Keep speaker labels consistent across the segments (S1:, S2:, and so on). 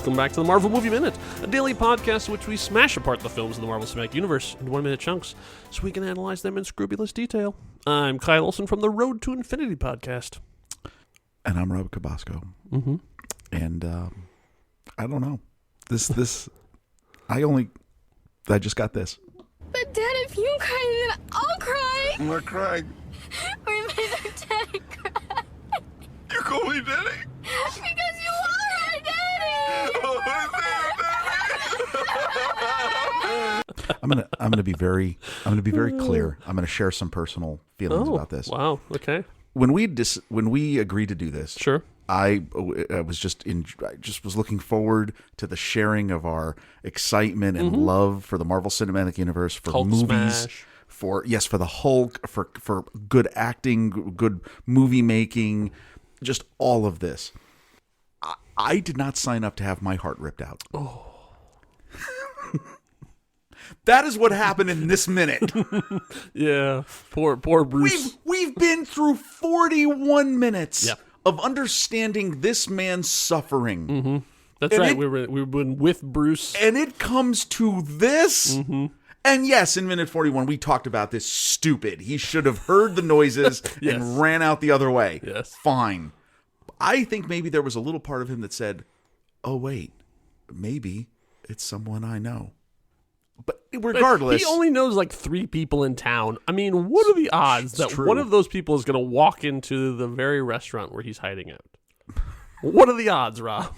S1: welcome back to the Marvel Movie Minute, a daily podcast in which we smash apart the films in the Marvel Cinematic Universe into 1-minute chunks so we can analyze them in scrupulous detail. I'm Kyle Olson from the Road to Infinity podcast.
S2: And I'm Rob Cabasco.
S1: Mm-hmm.
S2: And I don't know. I just got this.
S3: But Dad, if you cry, then I'll cry.
S2: I'm not crying.
S3: We made our daddy cry.
S2: You call me daddy?
S3: Because you are our daddy.
S2: I'm gonna be very clear. I'm gonna share some personal feelings about this.
S1: Wow. Okay.
S2: When we agreed to do this,
S1: Sure.
S2: I was looking forward to the sharing of our excitement and love for the Marvel Cinematic Universe, for
S1: Hulk
S2: movies,
S1: smash.
S2: for the Hulk, for good acting, good movie making, just all of this. I did not sign up to have my heart ripped out.
S1: Oh.
S2: That is what happened in this minute.
S1: Yeah. Poor Bruce.
S2: We've been through 41 minutes.
S1: Yep.
S2: Of understanding this man's suffering.
S1: Mm-hmm. That's
S2: And
S1: right. We've been with Bruce.
S2: And it comes to this.
S1: Mm-hmm.
S2: And yes, in minute 41, we talked about this stupid. He should have heard the noises
S1: Yes.
S2: and ran out the other way.
S1: Yes.
S2: Fine. I think maybe there was a little part of him that said, oh, wait, maybe it's someone I know. But regardless.
S1: He only knows like 3 people in town. I mean, what are the odds that
S2: true.
S1: one of those people is going to walk into the very restaurant where he's hiding out? What are the odds, Rob?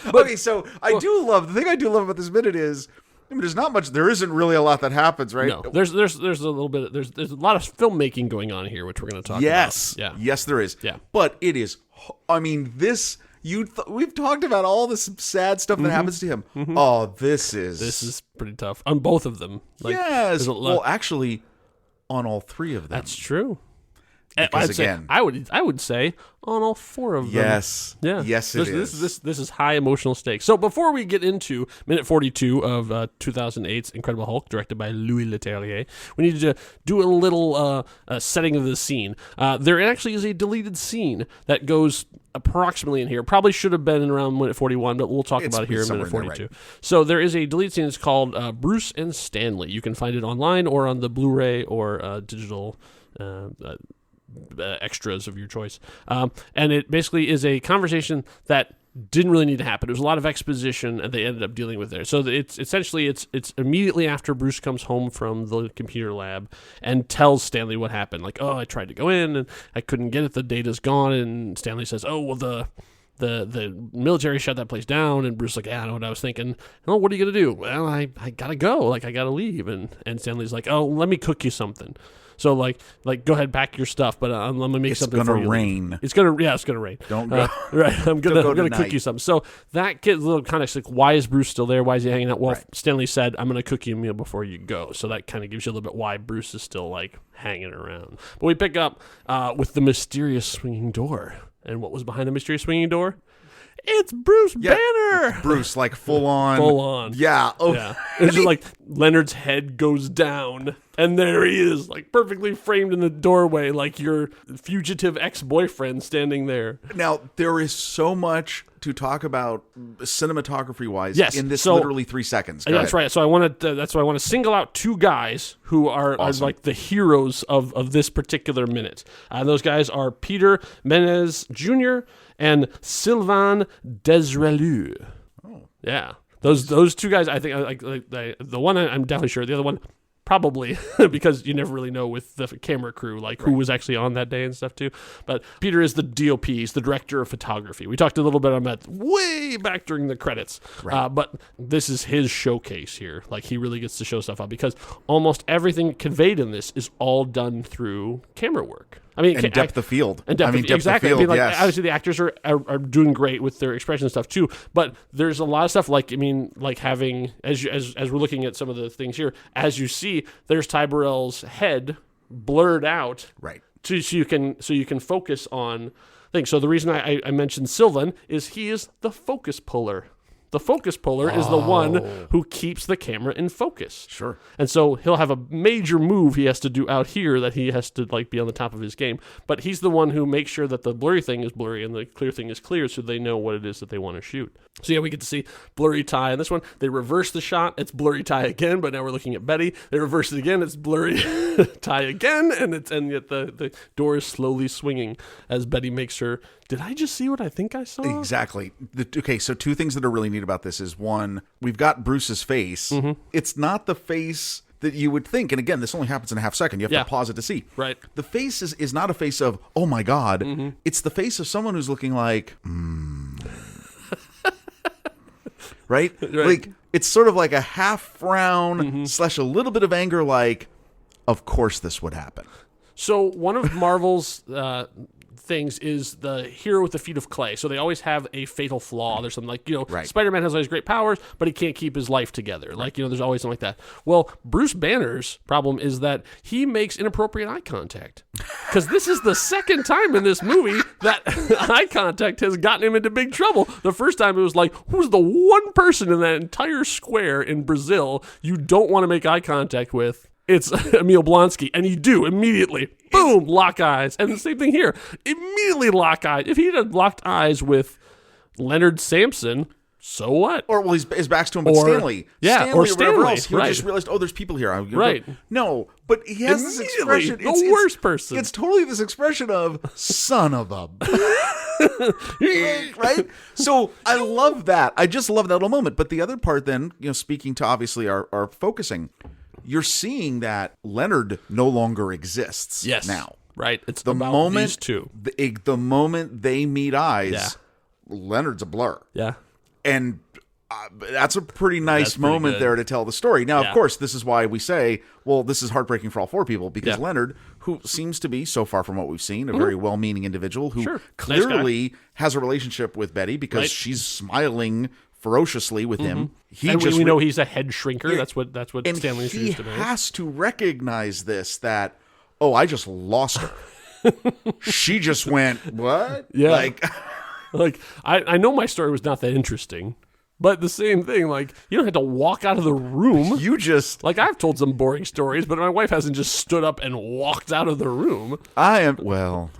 S2: Okay, so the thing I do love about this minute is, I mean, there's not much, there isn't really a lot that happens, right?
S1: No, there's a little bit, there's a lot of filmmaking going on here, which we're going to talk
S2: Yes.
S1: about. Yeah.
S2: Yes, there is.
S1: Yeah.
S2: But it is, I mean, this, we've talked about all this sad stuff that happens to him.
S1: Mm-hmm.
S2: Oh, this is
S1: pretty tough on both of them. Like,
S2: yes.
S1: there's a lot-
S2: Well, actually, on all 3 of them.
S1: That's true.
S2: Because again,
S1: I would say on all 4 of them.
S2: yes.
S1: Yeah.
S2: Yes, it is.
S1: This is high emotional stakes. So before we get into minute 42 of 2008's Incredible Hulk, directed by Louis Leterrier, we need to do a little setting of the scene. There actually is a deleted scene that goes approximately in here. Probably should have been around minute 41, but we'll talk about it here in minute 42.
S2: Right.
S1: So there is a deleted scene. It's called Bruce and Stanley. You can find it online or on the Blu-ray or digital extras of your choice, and it basically is a conversation that didn't really need to happen. There was a lot of exposition, and they ended up dealing with it. So it's essentially it's immediately after Bruce comes home from the computer lab and tells Stanley what happened. Like, oh, I tried to go in and I couldn't get it. The data's gone, and Stanley says, oh, well, the military shut that place down, and Bruce's like, yeah, I know what I was thinking. Oh, what are you gonna do? Well, I gotta go. Like, I gotta leave. And Stanley's like, oh, let me cook you something. So like go ahead, pack your stuff, but I'm gonna make something for you.
S2: It's gonna rain.
S1: It's gonna rain.
S2: Don't go.
S1: Right, I'm gonna cook
S2: tonight.
S1: you something. So that gets a little kind of like, why is Bruce still there? Why is he hanging out? Well,
S2: Right.
S1: Stanley said, I'm gonna cook you a meal before you go. So that kind of gives you a little bit why Bruce is still like hanging around. But we pick up with the mysterious swinging door, and what was behind the mysterious swinging door? It's Bruce Banner.
S2: Bruce, like full on.
S1: Full on.
S2: Yeah. Oh.
S1: Yeah. It's just like Leonard's head goes down, and there he is, like perfectly framed in the doorway, like your fugitive ex-boyfriend standing there.
S2: Now, there is so much to talk about cinematography-wise in this
S1: so-
S2: literally 3 seconds. Go
S1: That's
S2: ahead.
S1: right. So that's why I want to single out 2 guys who are like the heroes of this particular minute. Those guys are Peter Menez Jr. and Sylvain Desrelou.
S2: Oh.
S1: Yeah. Those 2 guys, I think, the one I'm definitely sure. The other one, probably, because you never really know with the camera crew, like who was actually on that day and stuff too. But Peter is the DOP, he's the director of photography. We talked a little bit on that way back during the credits.
S2: Right.
S1: But this is his showcase here. Like, he really gets to show stuff out because almost everything conveyed in this is all done through camera work. I mean,
S2: And depth of field.
S1: And depth exactly.
S2: Of field,
S1: I mean, like,
S2: yes.
S1: obviously the actors are doing great with their expression and stuff too. But there's a lot of stuff like, I mean, like having as we're looking at some of the things here, as you see, there's Ty Burrell's head blurred out,
S2: Right.
S1: so you can focus on things. So the reason I mentioned Sylvan is he is the focus puller. the focus puller is the one who keeps the camera in focus.
S2: Sure.
S1: And so he'll have a major move he has to do out here that he has to like be on the top of his game. But he's the one who makes sure that the blurry thing is blurry and the clear thing is clear so they know what it is that they want to shoot. So yeah, we get to see blurry Ty in this one. They reverse the shot. It's blurry Ty again, but now we're looking at Betty. They reverse it again. It's blurry Ty again, and yet the door is slowly swinging as Betty makes her. Did I just see what I think I saw?
S2: Exactly. Okay, so two things that are really neat about this is, one, we've got Bruce's face. It's not the face that you would think. And again, this only happens in a half second. You have to pause it to see.
S1: Right.
S2: The face is not a face of, oh my God. It's the face of someone who's looking like, right? Like, it's sort of like a half frown / a little bit of anger, like, of course this would happen.
S1: So one of Marvel's things is the hero with the feet of clay. So they always have a fatal flaw. There's something like, Spider-Man has all these great powers, but he can't keep his life together. Like, there's always something like that. Well, Bruce Banner's problem is that he makes inappropriate eye contact. Because this is the second time in this movie that eye contact has gotten him into big trouble. The first time it was like, who's the one person in that entire square in Brazil you don't want to make eye contact with? It's Emil Blonsky, and you do immediately. Boom, lock eyes. And the same thing here. Immediately lock eyes. If he had locked eyes with Leonard Sampson, so what?
S2: Or, well, his back's to him, but Stanley.
S1: Yeah,
S2: Stanley
S1: or Stanley.
S2: Whatever else. He
S1: Right.
S2: just realized, oh, there's people here.
S1: Right.
S2: No, but he has this
S1: Immediately,
S2: expression.
S1: the worst person.
S2: It's totally this expression of, son of a... right? So I love that. I just love that little moment. But the other part then, speaking to obviously our focusing, you're seeing that Leonard no longer exists now.
S1: Right. It's
S2: the
S1: about
S2: moment
S1: these two.
S2: The moment they meet eyes, Leonard's a blur.
S1: Yeah.
S2: And that's a pretty nice moment there to tell the story. Now, of course, this is why we say, well, this is heartbreaking for all four people, because Leonard, who seems to be, so far from what we've seen, a very well-meaning individual who clearly has a relationship with Betty because she's smiling ferociously with him.
S1: We know he's a head shrinker. That's what Stanley introduced him as.
S2: He has to recognize this, that, oh, I just lost her. She just went, what?
S1: Yeah. Like I know my story was not that interesting, but the same thing, like, you don't have to walk out of the room.
S2: You just...
S1: Like, I've told some boring stories, but my wife hasn't just stood up and walked out of the room.
S2: Well...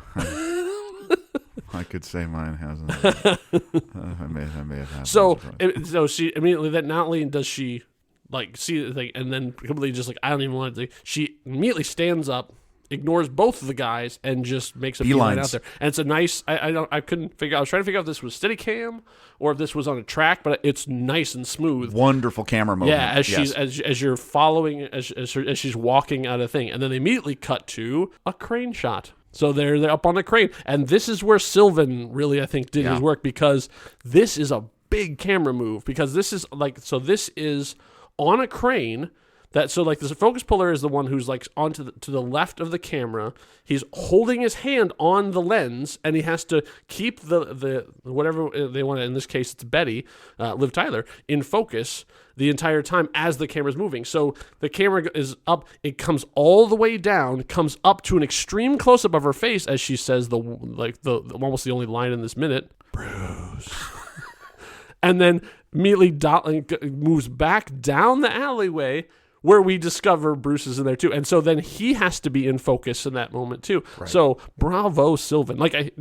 S2: I could say mine hasn't. I may have had.
S1: So she immediately, that not only does she like see the thing, and then completely just like, I don't even want to. She immediately stands up, ignores both of the guys, and just makes a beeline out there. And it's a nice. I couldn't figure. I was trying to figure out if this was Steadicam or if this was on a track, but it's nice and smooth.
S2: Wonderful camera movement.
S1: Yeah, as you're following as she's walking out of the thing, and then they immediately cut to a crane shot. So they're up on the crane. And this is where Sylvan really, I think, did his work, because this is a big camera move. Because this is this is on a crane. The focus puller is the one who's like to the left of the camera. He's holding his hand on the lens, and he has to keep the whatever they want to, in this case it's Betty, Liv Tyler, in focus the entire time as the camera's moving. So the camera is up, it comes all the way down, comes up to an extreme close-up of her face as she says the almost the only line in this minute, Bruce. And then immediately moves back down the alleyway, where we discover Bruce is in there too. And so then he has to be in focus in that moment too. Right. So bravo, Sylvan.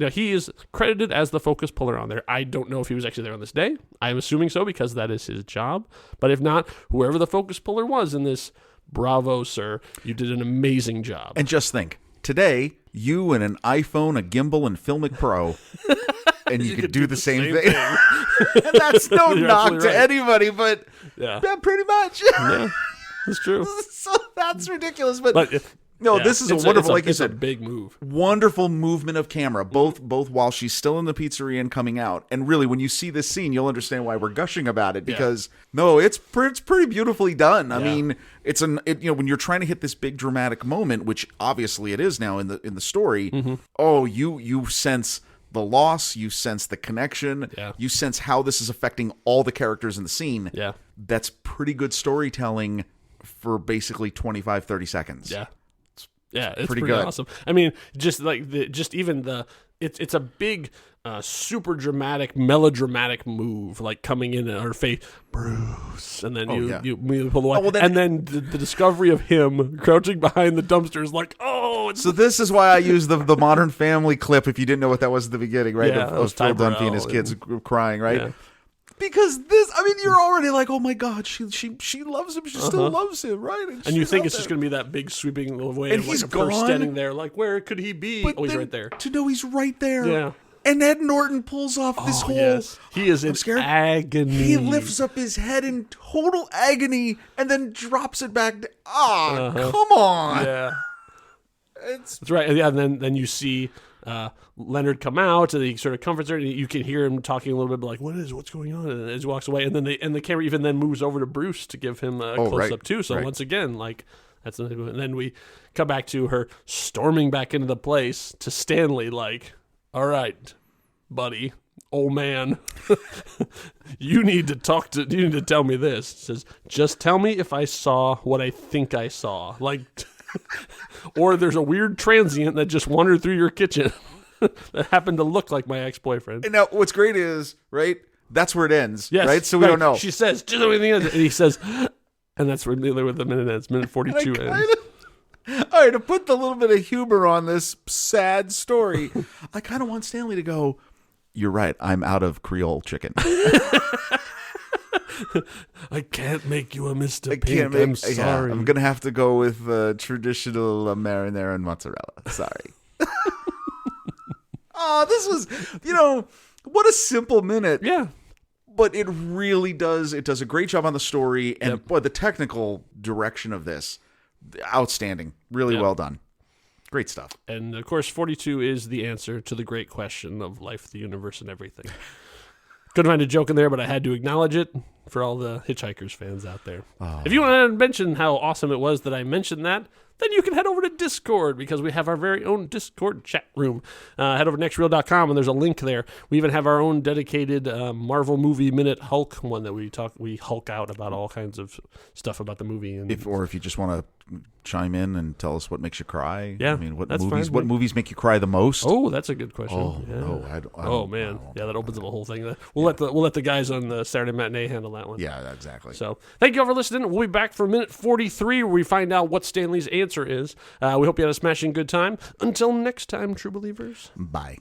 S1: He is credited as the focus puller on there. I don't know if he was actually there on this day. I'm assuming so, because that is his job. But if not, whoever the focus puller was in this, bravo, sir. You did an amazing job.
S2: And just think, today, you and an iPhone, a gimbal, and Filmic Pro, and you could do the same thing. And that's no knock to anybody, but pretty much.
S1: Yeah. That's true.
S2: So that's ridiculous, but this is a wonderful, like you said,
S1: a big move.
S2: Wonderful movement of camera, both while she's still in the pizzeria and coming out. And really, when you see this scene, you'll understand why we're gushing about it, because it's pretty beautifully done. I mean, when you're trying to hit this big dramatic moment, which obviously it is now in the story. You sense the loss, you sense the connection, you sense how this is affecting all the characters in the scene.
S1: Yeah, that's
S2: pretty good storytelling for basically 25-30 seconds.
S1: Yeah, it's
S2: pretty
S1: pretty
S2: good.
S1: awesome. I mean, just like it's a big, super dramatic, melodramatic move, like coming in at her face, Bruce, and then you immediately pull away, and then the discovery of him crouching behind the dumpster is like, oh.
S2: So this is why I use the Modern Family clip. If you didn't know what that was at the beginning, right?
S1: Yeah,
S2: of Phil
S1: Ty
S2: Dunphy and his
S1: Burrell
S2: kids crying, right?
S1: Yeah.
S2: Because this, I mean, you're already like, oh my God, she loves him. She still loves him, right?
S1: And you think it's just going to be that big sweeping away,
S2: and
S1: of
S2: he's
S1: like a purse
S2: gone.
S1: standing there, like, where could he be?
S2: But
S1: He's
S2: then
S1: right there.
S2: To know he's right there.
S1: Yeah.
S2: And Ed Norton pulls off this whole.
S1: Yes. He is in
S2: scared.
S1: agony.
S2: He lifts up his head in total agony and then drops it back. Come on.
S1: Yeah. That's right. Yeah, and then you see Leonard come out, and he sort of comforts her, and you can hear him talking a little bit like, what's going on? And as he walks away, and then the camera even then moves over to Bruce to give him a close up too. So once again, like that's and then we come back to her storming back into the place to Stanley, like, all right, buddy, old man, you need to tell me this. It says, just tell me if I saw what I think I saw, like. Or there's a weird transient that just wandered through your kitchen that happened to look like my ex-boyfriend.
S2: And now what's great is, right, that's where it ends,
S1: yes,
S2: right? So we don't know.
S1: She says, just everything ends. And he says, and that's where the minute ends. Minute 42 ends.
S2: All right, to put the little bit of humor on this sad story, I kind of want Stanley to go, you're right, I'm out of Creole chicken.
S1: I can't make you a Mr. Pink. I'm sorry.
S2: Yeah, I'm going to have to go with traditional marinara and mozzarella. Sorry. This was, what a simple minute.
S1: Yeah.
S2: But it really does. It does a great job on the story. And boy, the technical direction of this, outstanding. Really well done. Great stuff.
S1: And of course, 42 is the answer to the great question of life, the universe, and everything. Couldn't find a joke in there, but I had to acknowledge it for all the Hitchhikers fans out there. If you want to mention how awesome it was that I mentioned that, then you can head over to Discord, because we have our very own Discord chat room. Head over to nextreel.com, and there's a link there. We even have our own dedicated Marvel Movie Minute Hulk one that we Hulk out about all kinds of stuff about the movie. And
S2: if you just want to chime in and tell us what makes you cry.
S1: Yeah,
S2: I mean, what
S1: that's
S2: movies?
S1: fine.
S2: What movies make you cry the most?
S1: Oh, that's a good question.
S2: Man,
S1: yeah, that opens up a whole thing. We'll let the guys on the Saturday Matinee handle that one.
S2: Yeah, exactly.
S1: So thank you all for listening. We'll be back for minute 43, where we find out what Stanley's answer is. We hope you had a smashing good time. Until next time, true believers.
S2: Bye.